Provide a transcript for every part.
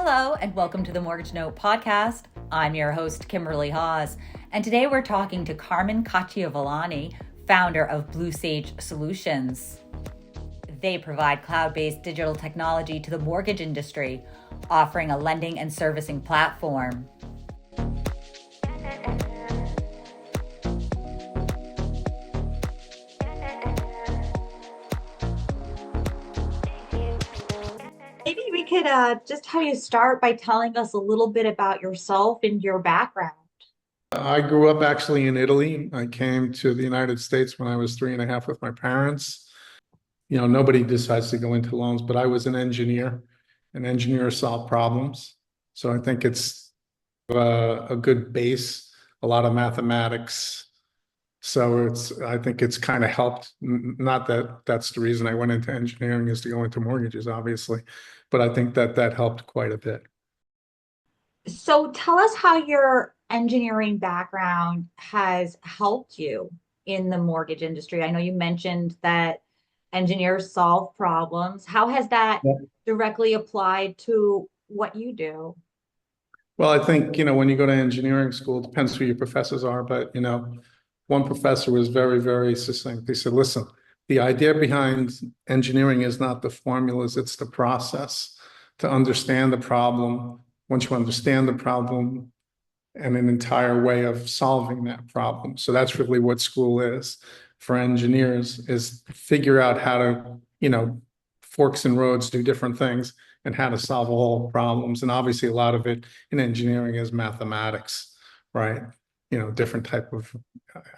Hello, and welcome to the Mortgage Note podcast. I'm your host, Kimberly Hawes, and today we're talking to Carmine Cacciavillani, founder of Blue Sage Solutions. They provide cloud-based digital technology to the mortgage industry, offering a lending and servicing platform. Maybe we could just have you start by telling us a little bit about yourself and your background. I grew up actually in Italy. I came to the United States when I was 3.5 with my parents. Nobody decides to go into loans, but I was an engineer, and engineers solve problems. So I think it's a good base, a lot of mathematics. So I think it's kind of helped. Not that that's the reason I went into engineering, is to go into mortgages, obviously, but I think that helped quite a bit. So tell us how your engineering background has helped you in the mortgage industry. I know you mentioned that engineers solve problems. How has that Yeah. directly applied to what you do? Well, I think, when you go to engineering school, it depends who your professors are, but, one professor was very, very succinct. He said, listen, the idea behind engineering is not the formulas, it's the process to understand the problem. Once you understand the problem and an entire way of solving that problem. So that's really what school is for engineers, is figure out how to, forks and roads do different things and how to solve all problems. And obviously a lot of it in engineering is mathematics, right? Different type of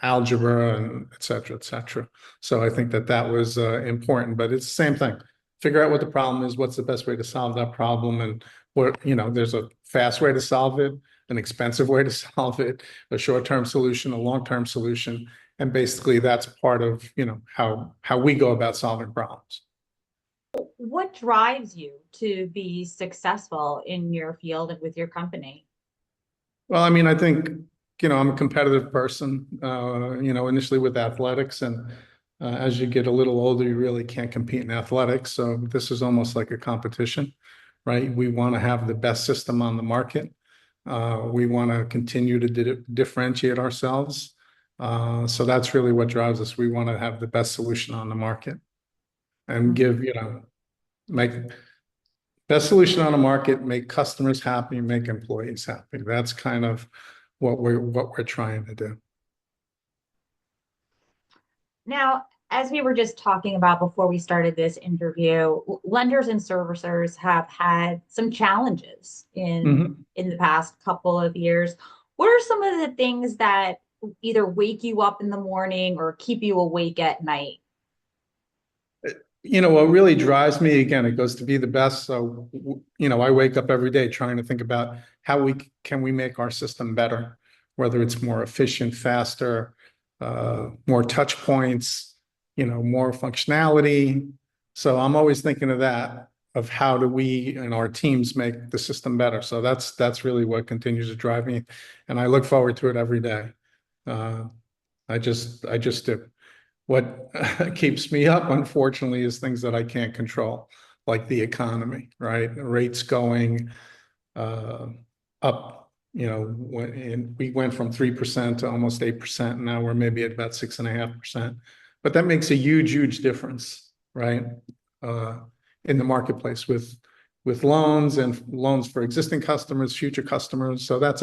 algebra and et cetera, et cetera. So I think that was important, but it's the same thing. Figure out what the problem is, what's the best way to solve that problem, and there's a fast way to solve it, an expensive way to solve it, a short-term solution, a long-term solution. And basically that's part of, how we go about solving problems. What drives you to be successful in your field and with your company? Well, I think, I'm a competitive person, initially with athletics. And as you get a little older, you really can't compete in athletics. So this is almost like a competition, right? We want to have the best system on the market. We want to continue to differentiate ourselves. So that's really what drives us. We want to have the best solution on the market and make best solution on the market, make customers happy, make employees happy. That's kind of what we're trying to do. Now, as we were just talking about before we started this interview, lenders and servicers have had some challenges in the past couple of years. What are some of the things that either wake you up in the morning or keep you awake at night? What really drives me, again, it goes to be the best. So, I wake up every day trying to think about how we can make our system better, whether it's more efficient, faster, more touch points, more functionality. So I'm always thinking of that, of how do we and our teams make the system better. So that's really what continues to drive me. And I look forward to it every day. I just do. What keeps me up, unfortunately, is things that I can't control, like the economy, right? Rates going up. We went from 3% to almost 8%. Now we're maybe at about 6.5%. But that makes a huge, huge difference, right? In the marketplace with loans and loans for existing customers, future customers. So that's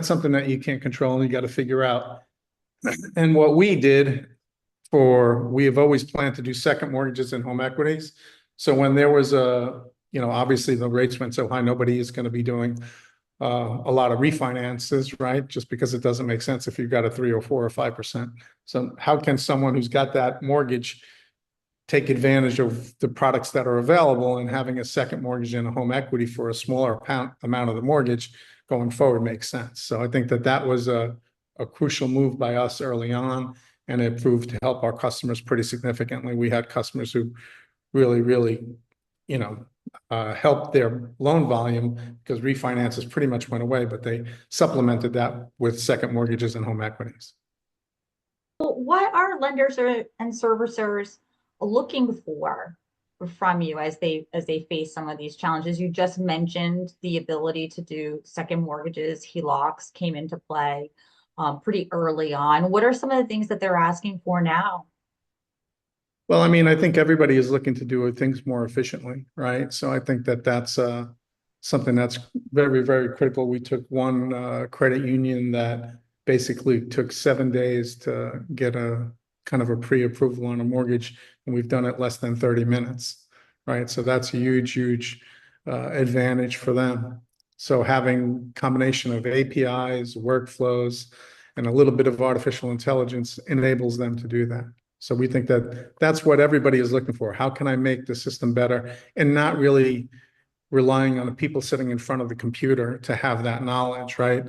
something that you can't control and you got to figure out. And what we did, we have always planned to do second mortgages and home equities. So when there was obviously the rates went so high, nobody is going to be doing a lot of refinances, right? Just because it doesn't make sense if you've got a 3 or 4 or 5%. So how can someone who's got that mortgage take advantage of the products that are available, and having a second mortgage and a home equity for a smaller amount of the mortgage going forward makes sense. So I think that was a crucial move by us early on. And it proved to help our customers pretty significantly. We had customers who really, really, helped their loan volume because refinances pretty much went away, but they supplemented that with second mortgages and home equities. What are lenders and servicers looking for from you as they face some of these challenges? You just mentioned the ability to do second mortgages, HELOCs came into play pretty early on. What are some of the things that they're asking for now? Well, I mean, I think everybody is looking to do things more efficiently, right? So I think that that's something that's very, very critical. We took one credit union that basically took 7 days to get a kind of a pre-approval on a mortgage, and we've done it less than 30 minutes, right? So that's a huge, huge advantage for them. So having combination of APIs, workflows, and a little bit of artificial intelligence enables them to do that. So we think that that's what everybody is looking for. How can I make the system better and not really relying on the people sitting in front of the computer to have that knowledge, right?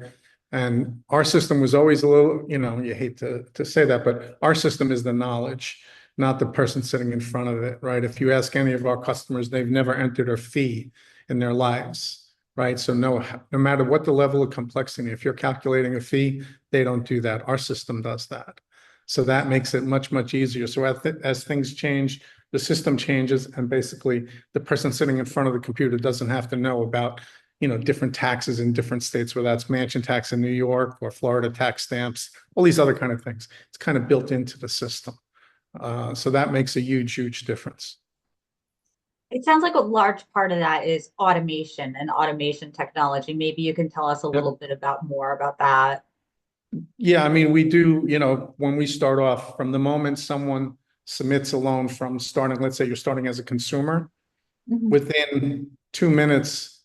And our system was always a little, you hate to say that, but our system is the knowledge, not the person sitting in front of it, right? If you ask any of our customers, they've never entered a fee in their lives, right? So no matter what the level of complexity, if you're calculating a fee, they don't do that. Our system does that. So that makes it much, much easier. So as things change, the system changes, and basically the person sitting in front of the computer doesn't have to know about, different taxes in different states, whether that's mansion tax in New York or Florida tax stamps, all these other kind of things. It's kind of built into the system. So that makes a huge, huge difference. It sounds like a large part of that is automation and automation technology. Maybe you can tell us a little bit more about that. Yeah, I mean, we do, when we start off, from the moment someone submits a loan from starting, let's say you're starting as a consumer, within 2 minutes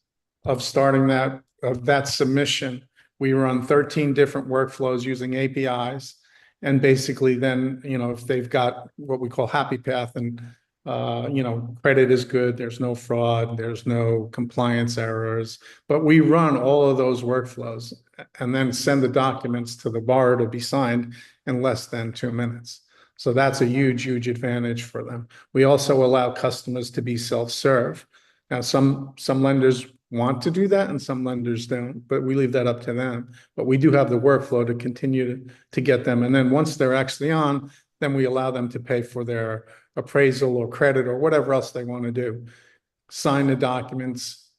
of starting that submission, we run 13 different workflows using APIs. And basically then, if they've got what we call happy path and, credit is good, there's no fraud, there's no compliance errors, but we run all of those workflows and then send the documents to the borrower to be signed in less than 2 minutes. So that's a huge, huge advantage for them. We also allow customers to be self-serve. Now, some lenders want to do that and some lenders don't, but we leave that up to them. But we do have the workflow to continue to get them. And then once they're actually on, then we allow them to pay for their appraisal or credit or whatever else they want to do, sign the documents,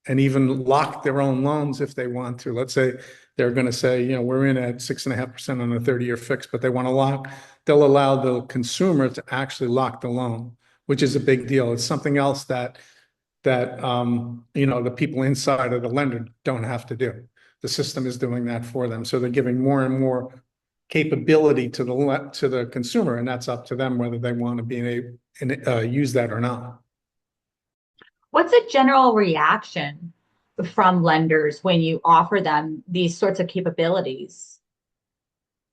and even lock their own loans if they want to. Let's say they're going to say, we're in at 6.5% on a 30-year fix, but they want to lock. They'll allow the consumer to actually lock the loan, which is a big deal. It's something else that the people inside of the lender don't have to do. The system is doing that for them. So they're giving more and more capability to the consumer, and that's up to them whether they want to use that or not. What's a general reaction from lenders when you offer them these sorts of capabilities?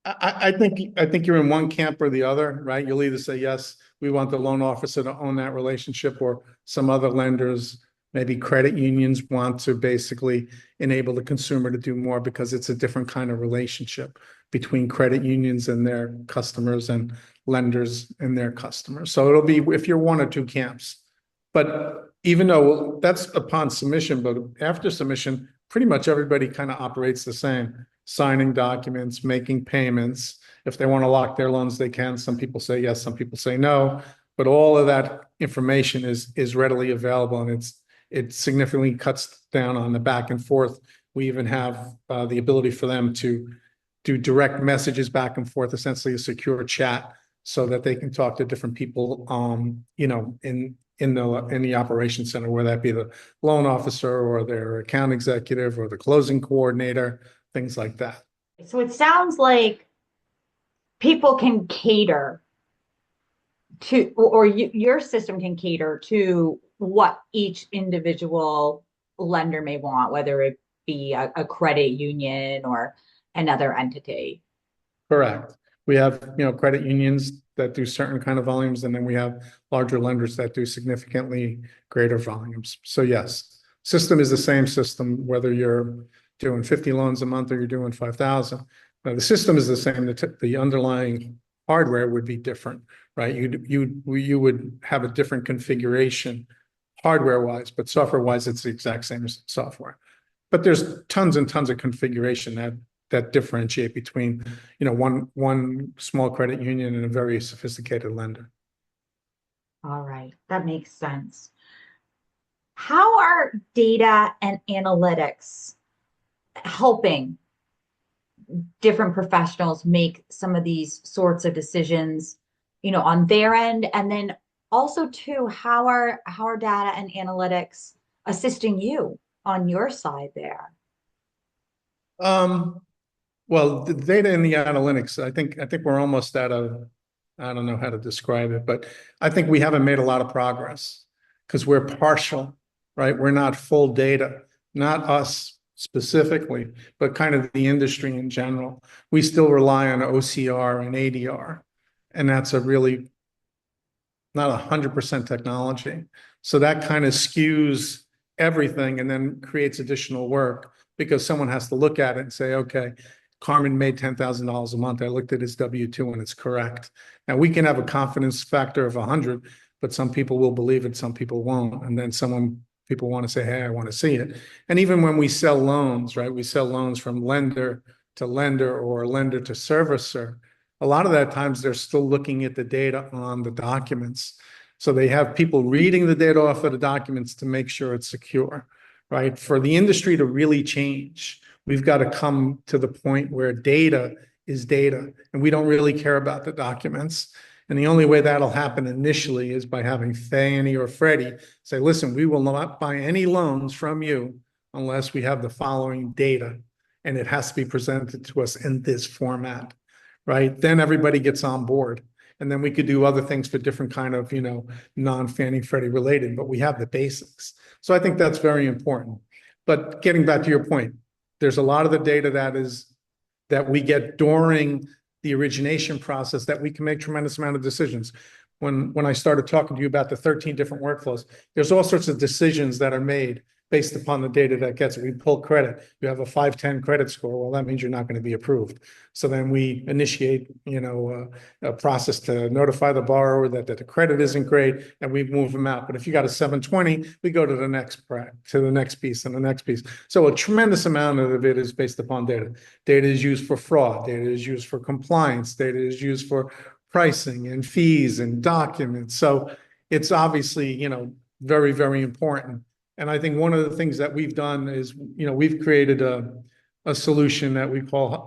I think you're in one camp or the other, right? You'll either say, yes, we want the loan officer to own that relationship, or some other lenders, maybe credit unions, want to basically enable the consumer to do more because it's a different kind of relationship between credit unions and their customers and lenders and their customers. So it'll be if you're one or two camps. But even though that's upon submission, but after submission, pretty much everybody kind of operates the same, signing documents, making payments. If they want to lock their loans, they can. Some people say yes, some people say no, but all of that information is readily available, and it significantly cuts down on the back and forth. We even have the ability for them to do direct messages back and forth, essentially a secure chat, so that they can talk to different people, in the operations center, whether that be the loan officer or their account executive or the closing coordinator, things like that. So it sounds like people can cater to, or your system can cater to what each individual lender may want, whether it be a credit union or another entity. Correct. We have, credit unions that do certain kind of volumes, and then we have larger lenders that do significantly greater volumes. So yes, system is the same system, whether you're doing 50 loans a month or you're doing 5,000. The system is the same. The underlying hardware would be different, right? You would have a different configuration hardware-wise, but software-wise, it's the exact same software. But there's tons and tons of configuration that differentiate between, one small credit union and a very sophisticated lender. All right, that makes sense. How are data and analytics helping different professionals make some of these sorts of decisions, on their end? And then also too, how are data and analytics assisting you on your side there? Um, well, the data and the analytics, I think we're almost at a, I don't know how to describe it, but I think we haven't made a lot of progress because we're partial, right? We're not full data, not us specifically, but kind of the industry in general. We still rely on OCR and ADR, and that's a really not 100% technology. So that kind of skews everything and then creates additional work because someone has to look at it and say, okay, Carmen made $10,000 a month. I looked at his W-2 and it's correct. Now we can have a confidence factor of 100, but some people will believe it, some people won't. And then people want to say, hey, I want to see it. And even when we sell loans, right, we sell loans from lender to lender or lender to servicer. A lot of that times they're still looking at the data on the documents. So they have people reading the data off of the documents to make sure it's secure, right? For the industry to really change, we've got to come to the point where data is data and we don't really care about the documents. And the only way that'll happen initially is by having Fannie or Freddie say, listen, we will not buy any loans from you unless we have the following data. And it has to be presented to us in this format, right? Then everybody gets on board. And then we could do other things for different kind of, non-Fannie Freddie related, but we have the basics. So I think that's very important. But getting back to your point, there's a lot of the data that we get during the origination process that we can make tremendous amount of decisions. When I started talking to you about the 13 different workflows, there's all sorts of decisions that are made based upon the data that gets it. We pull credit. You have a 510 credit score. Well, that means you're not going to be approved. So then we initiate, a process to notify the borrower that the credit isn't great, and we move them out. But if you got a 720, we go to the next piece and the next piece. So a tremendous amount of it is based upon data. Data is used for fraud. Data is used for compliance. Data is used for pricing and fees and documents. So it's obviously, very, very important. And I think one of the things that we've done is, we've created a solution that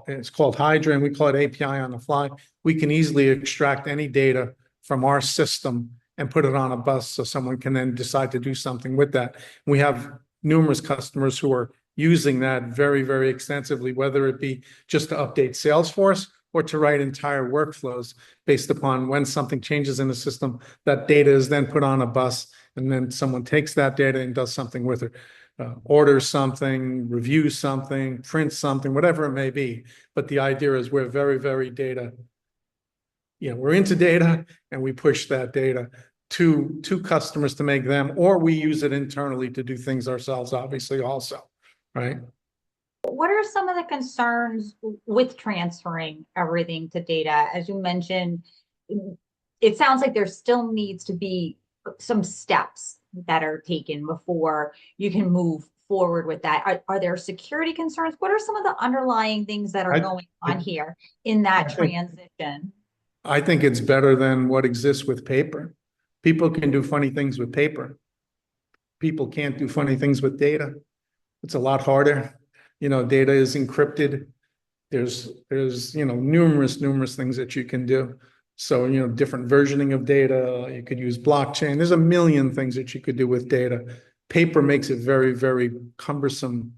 it's called Hydra, and we call it API on the fly. We can easily extract any data from our system and put it on a bus so someone can then decide to do something with that. We have numerous customers who are using that very, very extensively, whether it be just to update Salesforce or to write entire workflows based upon when something changes in the system, that data is then put on a bus, and then someone takes that data and does something with it, orders something, reviews something, prints something, whatever it may be. But the idea is we're very, very data, we're into data and we push that data to customers to make them, or we use it internally to do things ourselves, obviously also, right? What are some of the concerns with transferring everything to data? As you mentioned, it sounds like there still needs to be some steps that are taken before you can move forward with that. Are there security concerns? What are some of the underlying things that are going on here in that transition? I think it's better than what exists with paper. People can do funny things with paper. People can't do funny things with data. It's a lot harder. Data is encrypted. There's numerous things that you can do. So, different versioning of data. You could use blockchain. There's a million things that you could do with data. Paper makes it very, very cumbersome,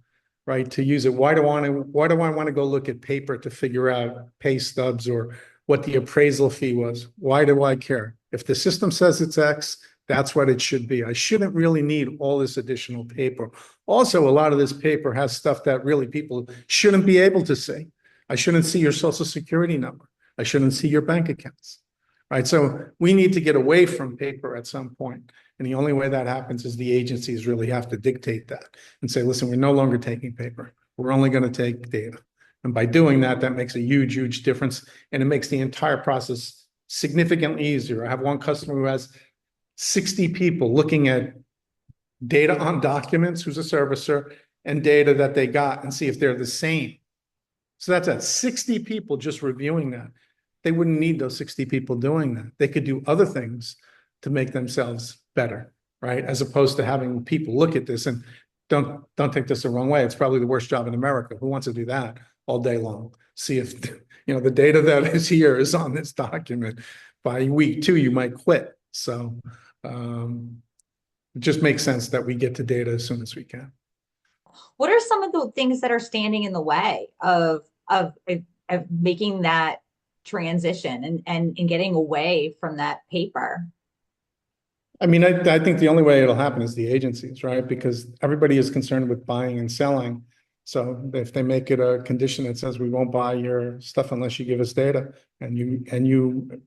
right, to use it. Why do I want to go look at paper to figure out pay stubs or what the appraisal fee was? Why do I care? If the system says it's X, that's what it should be. I shouldn't really need all this additional paper. Also, a lot of this paper has stuff that really people shouldn't be able to see. I shouldn't see your social security number. I shouldn't see your bank accounts, right? So we need to get away from paper at some point. And the only way that happens is the agencies really have to dictate that and say, listen, we're no longer taking paper. We're only going to take data. And by doing that, that makes a huge, huge difference. And it makes the entire process significantly easier. I have one customer who has 60 people looking at data on documents, who's a servicer, and data that they got and see if they're the same. So that's at 60 people just reviewing that. They wouldn't need those 60 people doing that. They could do other things to make themselves better, right? As opposed to having people look at this, and don't take this the wrong way. It's probably the worst job in America. Who wants to do that all day long? See if, the data that is here is on this document. By week 2, you might quit. So it just makes sense that we get to data as soon as we can. What are some of the things that are standing in the way of making that transition and getting away from that paper? I mean, I think the only way it'll happen is the agencies, right? Because everybody is concerned with buying and selling. So if they make it a condition that says we won't buy your stuff unless you give us data, and you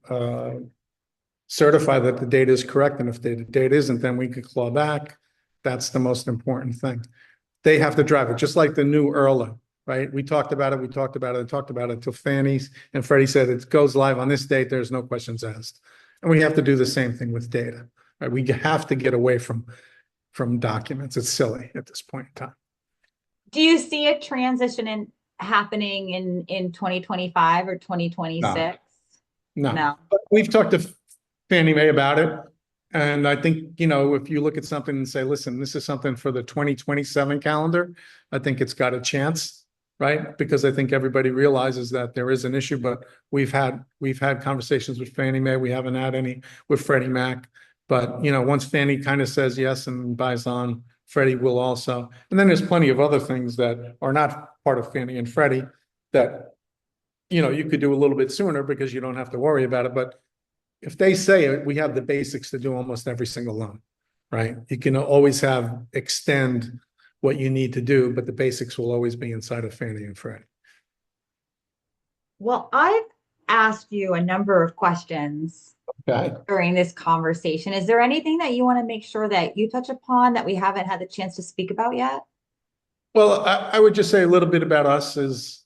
certify that the data is correct, and if the data isn't, then we could claw back. That's the most important thing. They have to drive it, just like the new ERLA, right? We talked about it until Fannie and Freddie said it goes live on this date. There's no questions asked. And we have to do the same thing with data, right? We have to get away from documents. It's silly at this point in time. Do you see a transition happening in 2025 or 2026? No. But we've talked to Fannie Mae about it. And I think, if you look at something and say, listen, this is something for the 2027 calendar, I think it's got a chance, right? Because I think everybody realizes that there is an issue, but we've had conversations with Fannie Mae. We haven't had any with Freddie Mac. But, once Fannie kind of says yes and buys on, Freddie will also. And then there's plenty of other things that are not part of Fannie and Freddie that, you could do a little bit sooner because you don't have to worry about it. But if they say it, we have the basics to do almost every single loan, right? You can always extend what you need to do, but the basics will always be inside of Fannie and Freddie. Well, I've asked you a number of questions during this conversation. Is there anything that you want to make sure that you touch upon that we haven't had the chance to speak about yet? Well, I would just say a little bit about us is,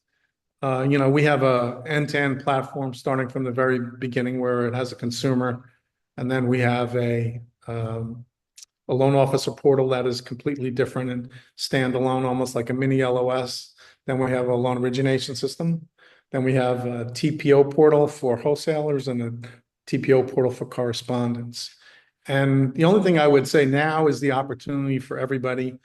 we have a end-to-end platform starting from the very beginning where it has a consumer, and then we have a loan officer portal that is completely different and standalone, almost like a mini LOS. Then we have a loan origination system. Then we have a TPO portal for wholesalers and a TPO portal for correspondents. And the only thing I would say now is the opportunity for everybody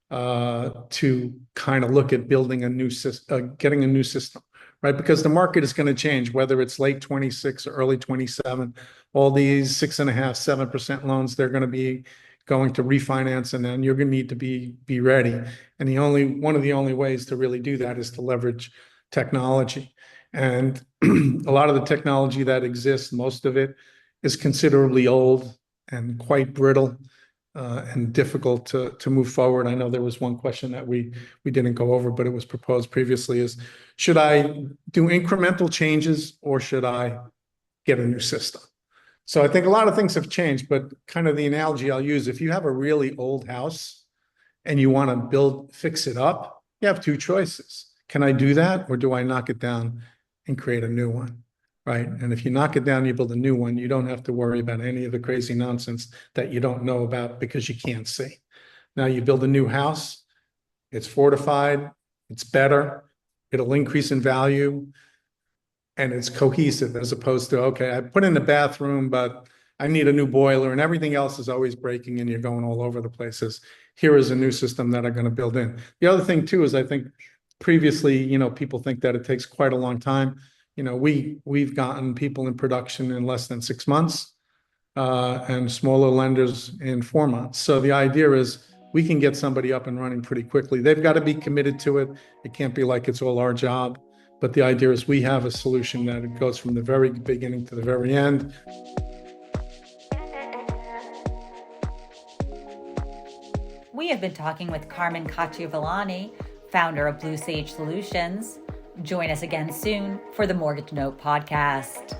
to kind of look at building a new system, getting a new system, right? Because the market is going to change, whether it's late 26 or early 27. All these 6.5%, 7% loans, they're going to be going to refinance, and then you're going to need to be ready. And one of the only ways to really do that is to leverage technology. And a lot of the technology that exists, most of it is considerably old and quite brittle. And difficult to move forward. I know there was one question that we didn't go over, but it was proposed previously, is should I do incremental changes or should I get a new system? So I think a lot of things have changed, but kind of the analogy I'll use, if you have a really old house and you want to fix it up, you have 2 choices. Can I do that, or do I knock it down and create a new one? Right. And if you knock it down, you build a new one, you don't have to worry about any of the crazy nonsense that you don't know about because you can't see. Now you build a new house, it's fortified, it's better, it'll increase in value, and it's cohesive, as opposed to, okay, I put in the bathroom, but I need a new boiler and everything else is always breaking and you're going all over the places. Here is a new system that I'm going to build in. The other thing too is I think previously, people think that it takes quite a long time. We've gotten people in production in less than 6 months, and smaller lenders in 4 months. So the idea is we can get somebody up and running pretty quickly. They've got to be committed to it. It can't be like it's all our job. But the idea is we have a solution that it goes from the very beginning to the very end. We have been talking with Carmine Cacciavillani, founder of Blue Sage Solutions. Join us again soon for the Mortgage Note podcast.